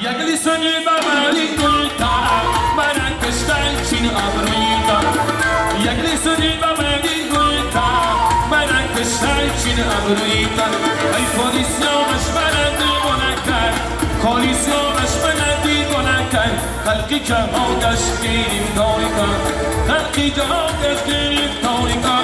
یک لیسانی ببری گلتا من کشتن چین ابرویتا یک لیسانی ببری گلتا من کشتن چین ابرویتا ای پلیسیامش بلدی گنکر کالیسیامش بلدی گنکر خلقی که آدش گیریم تاریکا خلقی که آدش گیریم تاریکا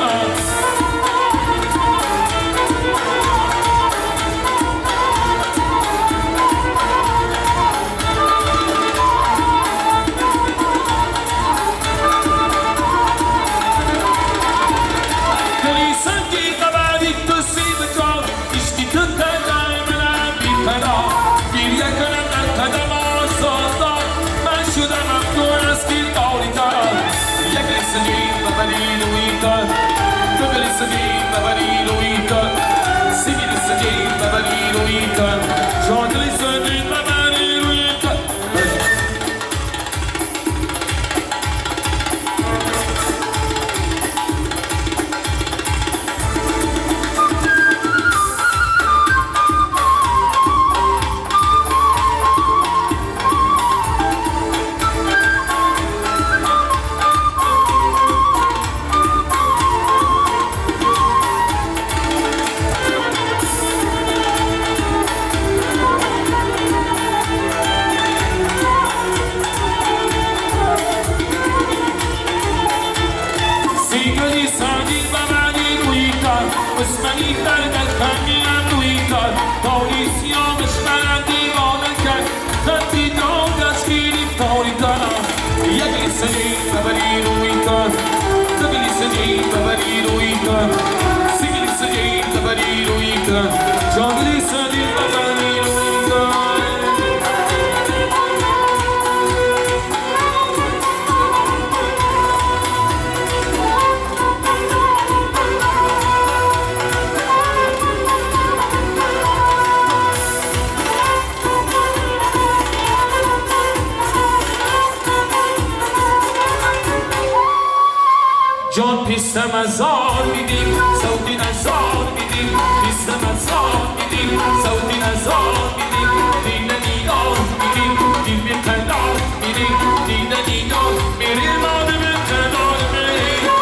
جان پیستم از آن میدیم سعودین از آن میدیم پیستم از آن میدیم سعودین از آن میدیم دینه دینار میدیم دین بی قدار میدیم دینه دینار میریم آدم قدار میریم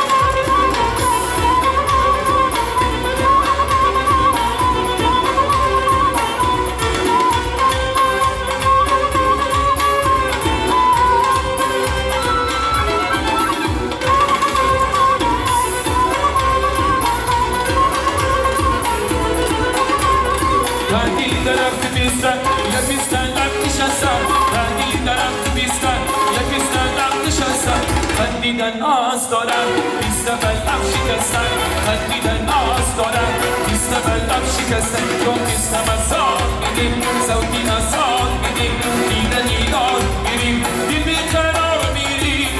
خندیدن آز دارم بیست بلب شکستن خندیدن آز دارم بیست بلب شکستن چون بیستم از آن میدیم سعودین از آن میدیم دیدن ایدار میریم دل بی قرار میریم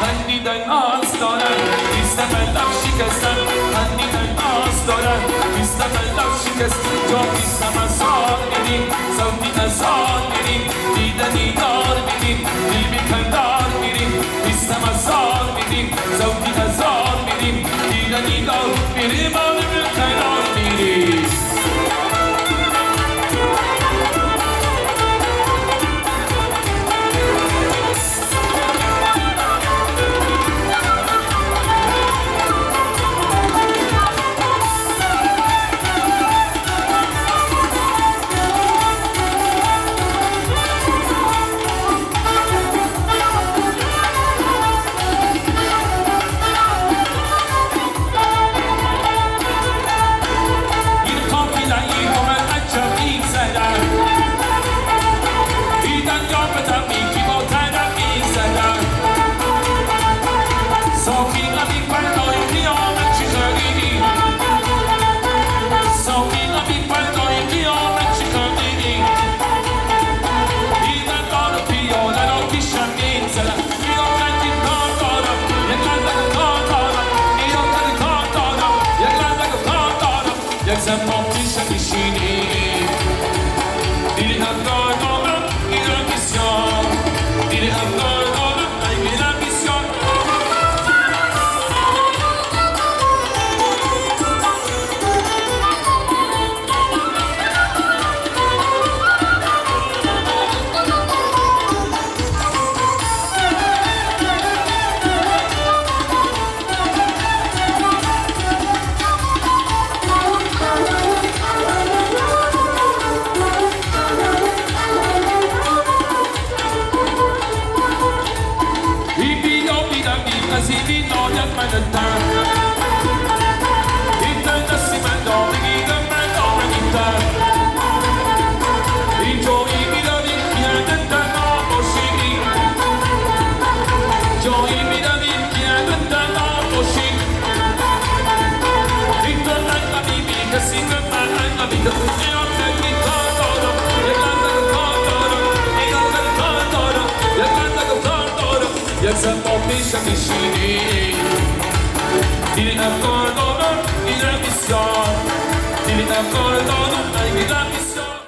خندیدن آز دارم بیست بلب شکستن خندیدن آز دارم بیست بلب شکستن جا بیستم از آن میدیم سعودین از آن میریم دیدن ایدار میدیم دل بی کندار میریم بیستم از آن میدیم سعودین از آن میریم دیدن ایدار میریم آدم قرار میریم la vita e a te mi cantoro e canta che cantoro e canta che cantoro e canta che cantoro e se mo piscia piscini ti ne accordono in remissione ti ne accordono